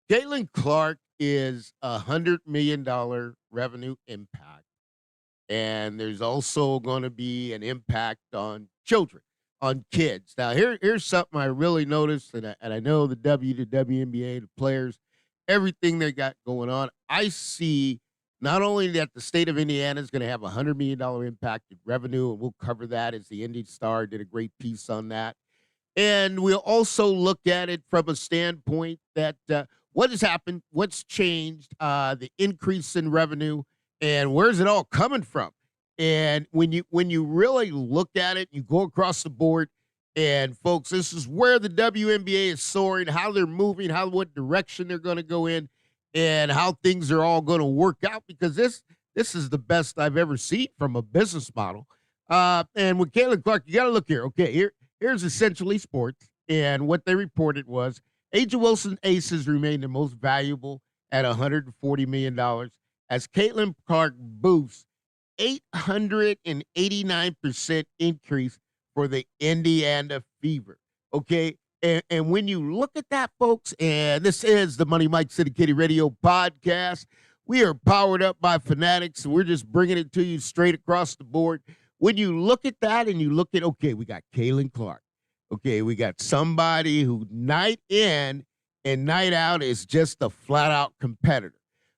Caitlin Clark is $100 million revenue impact, and there's also going to be an impact on children, on kids. Now, here's something I really noticed, and I know the the WNBA, the players, everything they got going on. I see not only that the state of Indiana is going to have $100 million impact in revenue, and we'll cover that as the Indy Star did a great piece on that. And we'll also look at it from a standpoint that what has happened, what's changed, the increase in revenue, and where's it all coming from? And when you really look at it, you go across the board, and folks, this is where the WNBA is soaring, how they're moving, what direction they're going to go in, and how things are all going to work out. Because this is the best I've ever seen from a business model. And with Caitlin Clark, you got to look here. Okay, here's essentially sports, and what they reported was Angel Wilson Aces remained the most valuable at $140 million as Caitlin Clark boosts 889% increase for the Indiana Fever. Okay. And when you look at that, folks, and this is the Money Mike Syndicated Radio podcast, we are powered up by Fanatics, and we're just bringing it to you straight across the board. When you look at that and you look at, okay, we got Caitlin Clark. Okay, we got somebody who night in and night out is just a flat-out competitor.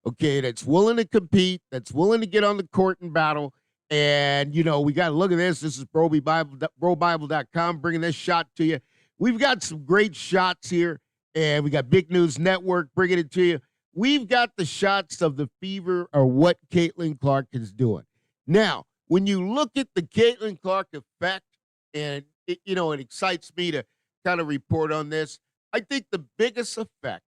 Okay, that's willing to compete, that's willing to get on the court and battle. And, we got to look at this. This is BroBible.com bringing this shot to you. We've got some great shots here, and we got Big News Network bringing it to you. We've got the shots of the Fever or what Caitlin Clark is doing. Now, when you look at the Catlin Clark effect, and it excites me to kind of report on this, I think the biggest effect,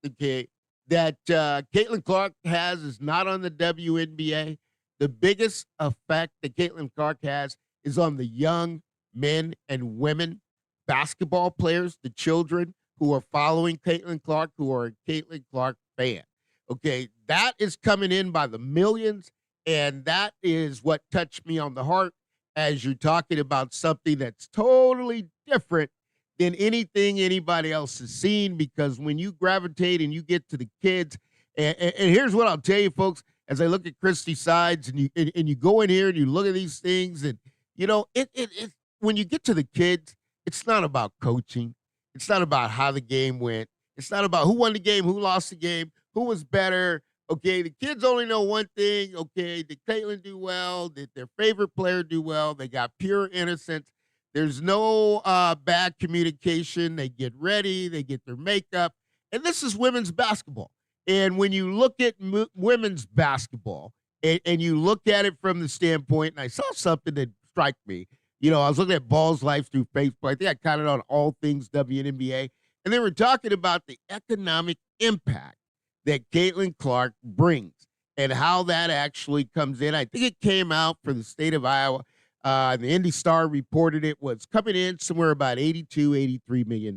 okay, that Caitlin Clark has is not on the WNBA. The biggest effect that Caitlin Clark has is on the young men and women basketball players, the children who are following Caitlin Clark, who are a Caitlin Clark fan. Okay, that is coming in by the millions. And that is what touched me on the heart as you're talking about something that's totally different than anything anybody else has seen. Because when you gravitate and you get to the kids, and here's what I'll tell you, folks, as I look at Christy Sides and you go in here and you look at these things, and it when you get to the kids, it's not about coaching. It's not about how the game went. It's not about who won the game, who lost the game, who was better. Okay, the kids only know one thing. Okay, did Caitlin do well? Did their favorite player do well? They got pure innocence. There's no bad communication. They get ready. They get their makeup. And this is women's basketball. And when you look at women's basketball and you look at it from the standpoint, and I saw something that struck me. I was looking at Ball's Life through Facebook. I think I counted on all things WNBA. And they were talking about the economic impact that Caitlin Clark brings and how that actually comes in. I think it came out for the state of Iowa. The Indy Star reported it was coming in somewhere about $82, $83 million.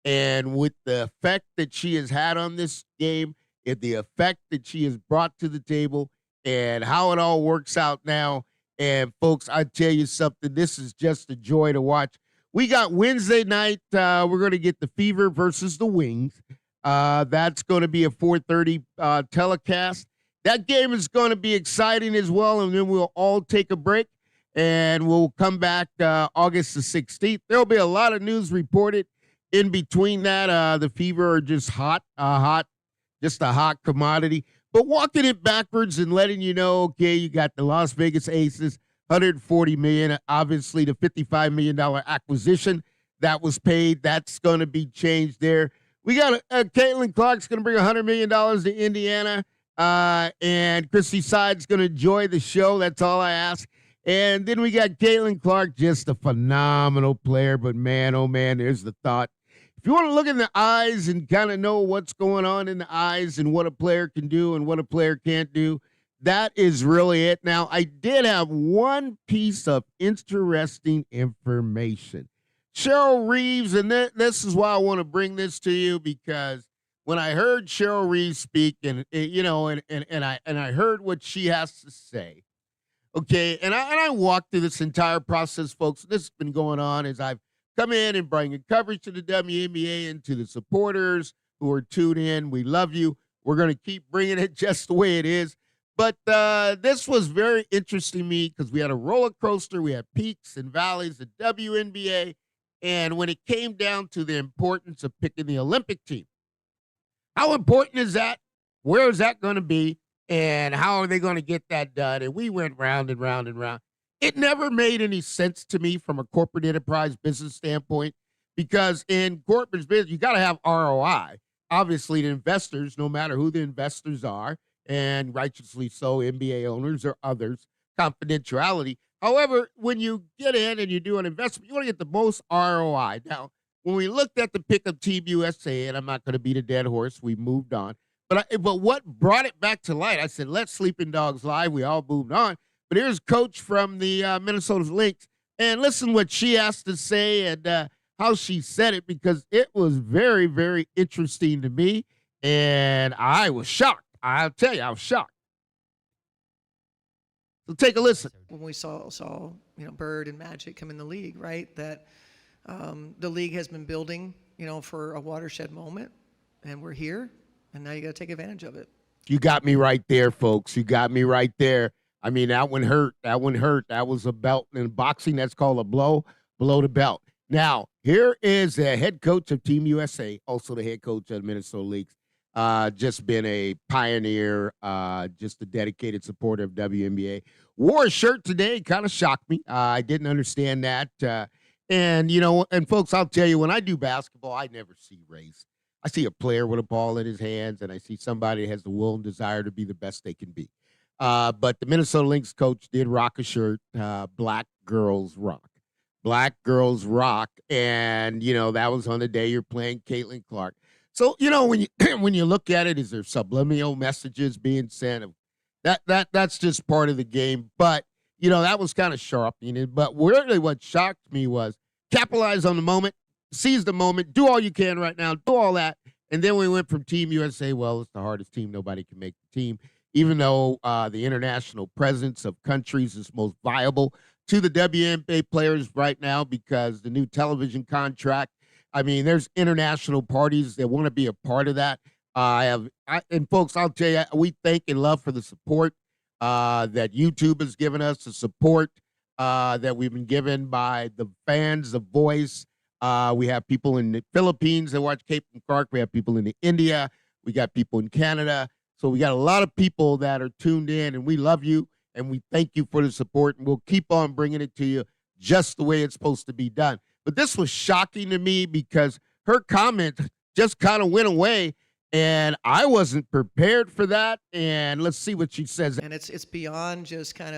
And with the effect that she has had on this game, and the effect that she has brought to the table, and how it all works out now. And folks, I tell you something, this is just a joy to watch. We got Wednesday night. We're going to get the Fever versus the Wings. That's going to be a 4:30 telecast. That game is going to be exciting as well, and then we'll all take a break, and we'll come back August the 16th. There'll be a lot of news reported in between that. The Fever are just just a hot commodity. But walking it backwards and letting you know, okay, you got the Las Vegas Aces, $140 million, obviously the $55 million acquisition that was paid. That's going to be changed there. We got Caitlin Clark's going to bring $100 million to Indiana, and Christy Side's going to enjoy the show. That's all I ask. And then we got Caitlin Clark, just a phenomenal player. But, man, oh, man, there's the thought. If you want to look in the eyes and kind of know what's going on in the eyes and what a player can do and what a player can't do, that is really it. Now, I did have one piece of interesting information. Cheryl Reeves, and this is why I want to bring this to you, because when I heard Cheryl Reeves speak, and I heard what she has to say, okay, and I walked through this entire process, folks. This has been going on as I've come in and bringing coverage to the WNBA and to the supporters, who are tuned in. We love you. We're going to keep bringing it just the way it is. But this was very interesting to me because we had a roller coaster. We had peaks and valleys, the WNBA. And when it came down to the importance of picking the Olympic team, how important is that? Where is that going to be? And how are they going to get that done? And we went round and round and round. It never made any sense to me from a corporate enterprise business standpoint because in corporate business, you got to have ROI. Obviously, the investors, no matter who the investors are, and righteously so, NBA owners or others, confidentiality. However, when you get in and you do an investment, you want to get the most ROI. Now, when we looked at the pick of Team USA, and I'm not going to beat a dead horse, we moved on. But what brought it back to light, I said, let Sleeping Dogs lie. We all moved on. But here's Coach from the Minnesota Lynx. And listen what she has to say and how she said it, because it was very, very interesting to me. And I was shocked. I'll tell you, I was shocked. So take a listen. When we saw Bird and Magic come in the league, right? That the league has been building, for a watershed moment, and we're here, and now you got to take advantage of it. You got me right there, folks. You got me right there. I mean, that one hurt. That one hurt. That was a belt. In boxing, that's called a blow below the belt. Now, here is the head coach of Team USA, also the head coach of the Minnesota Lynx. Just been a pioneer, just a dedicated supporter of WNBA. Wore a shirt today, kind of shocked me. I didn't understand that. And folks, I'll tell you, when I do basketball, I never see race. I see a player with a ball in his hands, and I see somebody that has the will and desire to be the best they can be. But the Minnesota Lynx coach did rock a shirt, Black Girls Rock. Black Girls Rock, and, that was on the day you're playing Catlin Clark. So, when you when you look at it, is there subliminal messages being sent? That's just part of the game. But, that was kind of sharp. But really what shocked me was capitalize on the moment, seize the moment, do all you can right now, do all that. And then we went from Team USA, well, it's the hardest team. Nobody can make the team, even though the international presence of countries is most viable to the WNBA players right now because the new television contract. I mean, there's international parties that want to be a part of that. And folks, I'll tell you, we thank and love for the support that YouTube has given us, the support that we've been given by the fans, the voice. We have people in the Philippines that watch Catlin Clark. We have people in India. We got people in Canada. So we got a lot of people that are tuned in, and we love you, and we thank you for the support, and we'll keep on bringing it to you just the way it's supposed to be done. But this was shocking to me because her comment just kind of went away, and I wasn't prepared for that. And let's see what she says. And it's beyond just kind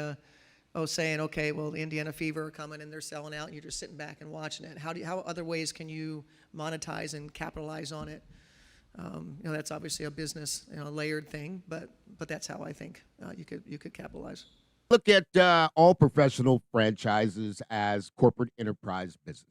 of saying, okay, well, the Indiana Fever are coming and they're selling out, and you're just sitting back and watching it. How other ways can you monetize and capitalize on it? That's obviously a business, layered thing, but that's how I think you could capitalize. Look at all professional franchises as corporate enterprise business.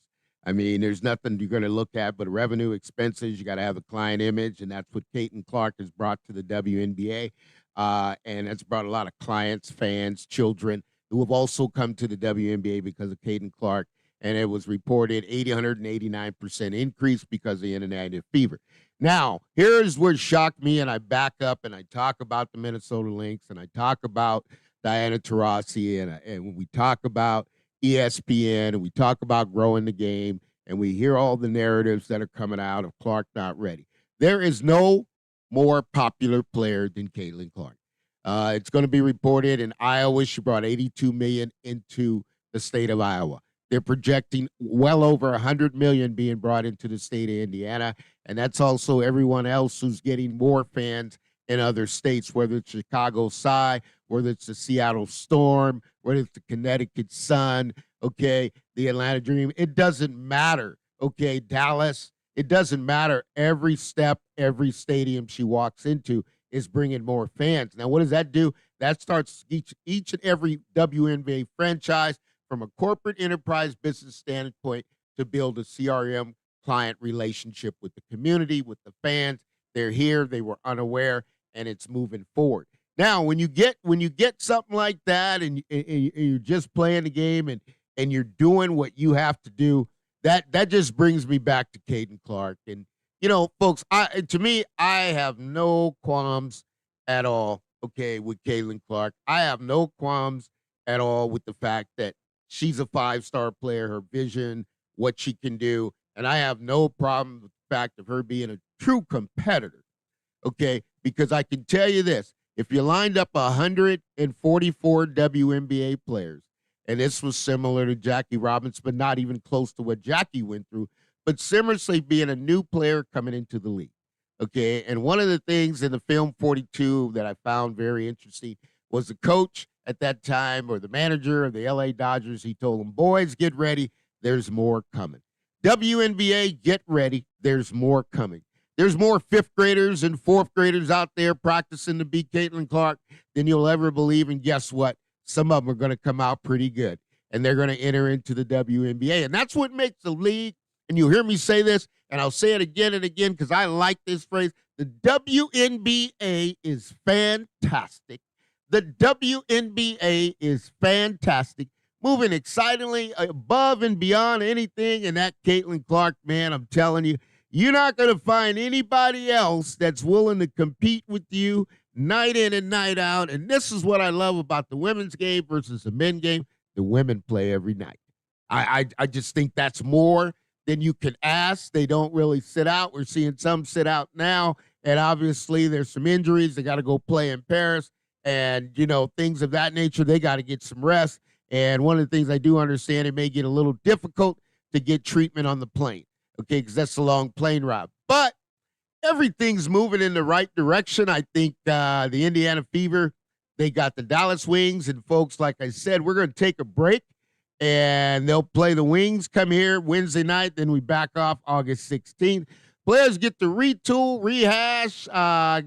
I mean, there's nothing you're going to look at but revenue, expenses. You got to have a client image, and that's what Catlin Clark has brought to the WNBA. And it's brought a lot of clients, fans, children who have also come to the WNBA because of Catlin Clark. And it was reported 189% increase because of the Indiana Fever. Now, here's what shocked me, and I back up and I talk about the Minnesota Lynx, and I talk about Diana Taurasi, and when we talk about ESPN, and we talk about growing the game, and we hear all the narratives that are coming out of Clark not ready. There is no more popular player than Catlin Clark. It's going to be reported in Iowa. She brought $82 million into the state of Iowa. They're projecting well over $100 million being brought into the state of Indiana, and that's also everyone else who's getting more fans in other states, whether it's Chicago Sky, whether it's the Seattle Storm, whether it's the Connecticut Sun, okay, the Atlanta Dream. It doesn't matter, okay, Dallas. It doesn't matter. Every step, every stadium she walks into is bringing more fans. Now, what does that do? That starts each and every WNBA franchise from a corporate enterprise business standpoint to build a CRM client relationship with the community, with the fans. They're here. They were unaware, and it's moving forward. Now, when you get something like that, and you're just playing the game, and you're doing what you have to do, that just brings me back to Catlin Clark. And folks, to me, I have no qualms at all, okay, with Caitlin Clark. I have no qualms at all with the fact that she's a five-star player, her vision, what she can do, and I have no problem with the fact of her being a true competitor, okay? Because I can tell you this, if you lined up 144 WNBA players, and this was similar to Jackie Robinson, but not even close to what Jackie went through, but similarly being a new player coming into the league. Okay. And one of the things in the film 42 that I found very interesting was the coach at that time, or the manager of the LA Dodgers. He told them, boys, get ready. There's more coming. WNBA, get ready. There's more coming. There's more fifth graders and fourth graders out there practicing to be Caitlin Clark than you'll ever believe. And guess what? Some of them are going to come out pretty good, and they're going to enter into the WNBA. And that's what makes the league, and you'll hear me say this, and I'll say it again and again because I like this phrase, the WNBA is fantastic. The WNBA is fantastic. Moving excitingly above and beyond anything, and that Caitlin Clark, man, I'm telling you, you're not going to find anybody else that's willing to compete with you night in and night out. And this is what I love about the women's game versus the men's game. The women play every night. I just think that's more than you can ask. They don't really sit out. We're seeing some sit out now. And obviously there's some injuries. They got to go play in Paris and, things of that nature. They got to get some rest. And one of the things I do understand, it may get a little difficult to get treatment on the plane. Okay, because that's a long plane ride. But everything's moving in the right direction. I think the Indiana Fever, they got the Dallas Wings. And, folks, like I said, we're going to take a break, and they'll play the Wings, come here Wednesday night. Then we back off August 16th. Players get to retool, rehash,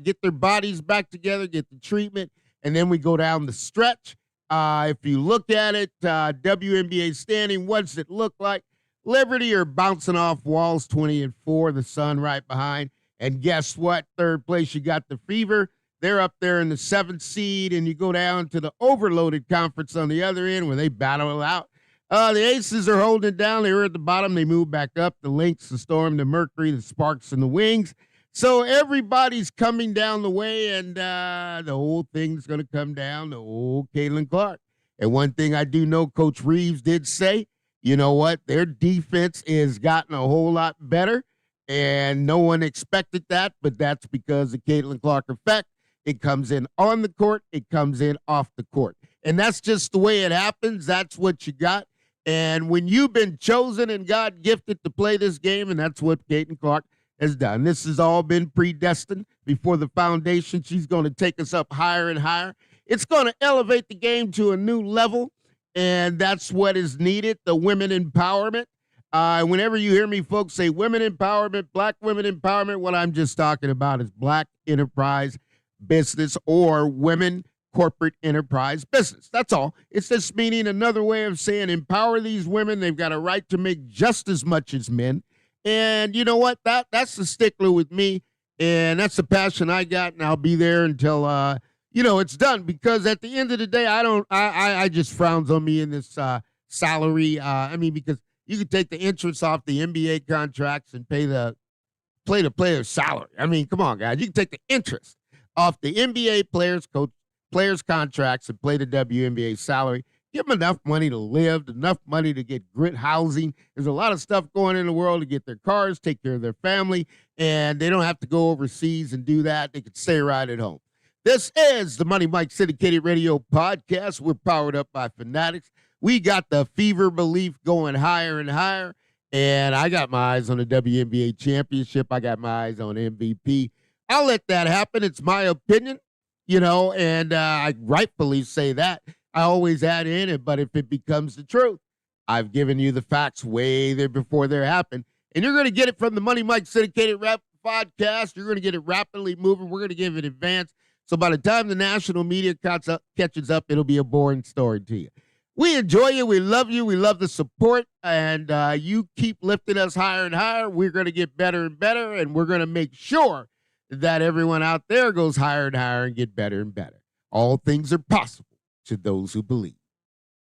get their bodies back together, get the treatment, and then we go down the stretch. If you look at it, WNBA standing, what's it look like? Liberty are bouncing off walls 20-4, the Sun right behind. And guess what? Third place, you got the Fever. They're up there in the 7th seed, and you go down to the overloaded conference on the other end where they battle it out. The Aces are holding it down. They were at the bottom. They moved back up. The Lynx, the Storm, the Mercury, the Sparks, and the Wings. So everybody's coming down the way, and the whole thing's going to come down to old Catlin Clark. And one thing I do know, Coach Reeves did say, you know what? Their defense has gotten a whole lot better, and no one expected that, but that's because of Caitlin Clark Effect. It comes in on the court. It comes in off the court. And that's just the way it happens. That's what you got. And when you've been chosen and God gifted to play this game, and that's what Caitlin Clark has done. This has all been predestined before the foundation. She's going to take us up higher and higher. It's going to elevate the game to a new level. And that's what is needed, the women empowerment. Whenever you hear me folks say women empowerment, black women empowerment, what I'm just talking about is black enterprise business or women corporate enterprise business. That's all. It's just meaning another way of saying empower these women. They've got a right to make just as much as men. And you know what? That's the stickler with me. And that's the passion I got. And I'll be there until it's done, because at the end of the day, I just frowns on me in this salary. Because you could take the interest off the NBA contracts and pay the player's salary. Come on, guys. You can take the interest off the NBA players' contracts and play the WNBA salary. Give them enough money to live, enough money to get grit housing. There's a lot of stuff going in the world to get their cars, take care of their family, and they don't have to go overseas and do that. They can stay right at home. This is the Money Mike Syndicated Radio Podcast. We're powered up by Fanatics. We got the fever belief going higher and higher, and I got my eyes on the WNBA championship. I got my eyes on MVP. I'll let that happen. It's my opinion, and I rightfully say that. I always add in it, but if it becomes the truth, I've given you the facts way there before they happen, and you're going to get it from the Money Mike Syndicated Rap Podcast. You're going to get it rapidly moving. We're going to give it advance. So by the time the national media catches up, it'll be a boring story to you. We enjoy you. We love you. We love the support. And you keep lifting us higher and higher. We're going to get better and better. And we're going to make sure that everyone out there goes higher and higher and get better and better. All things are possible to those who believe.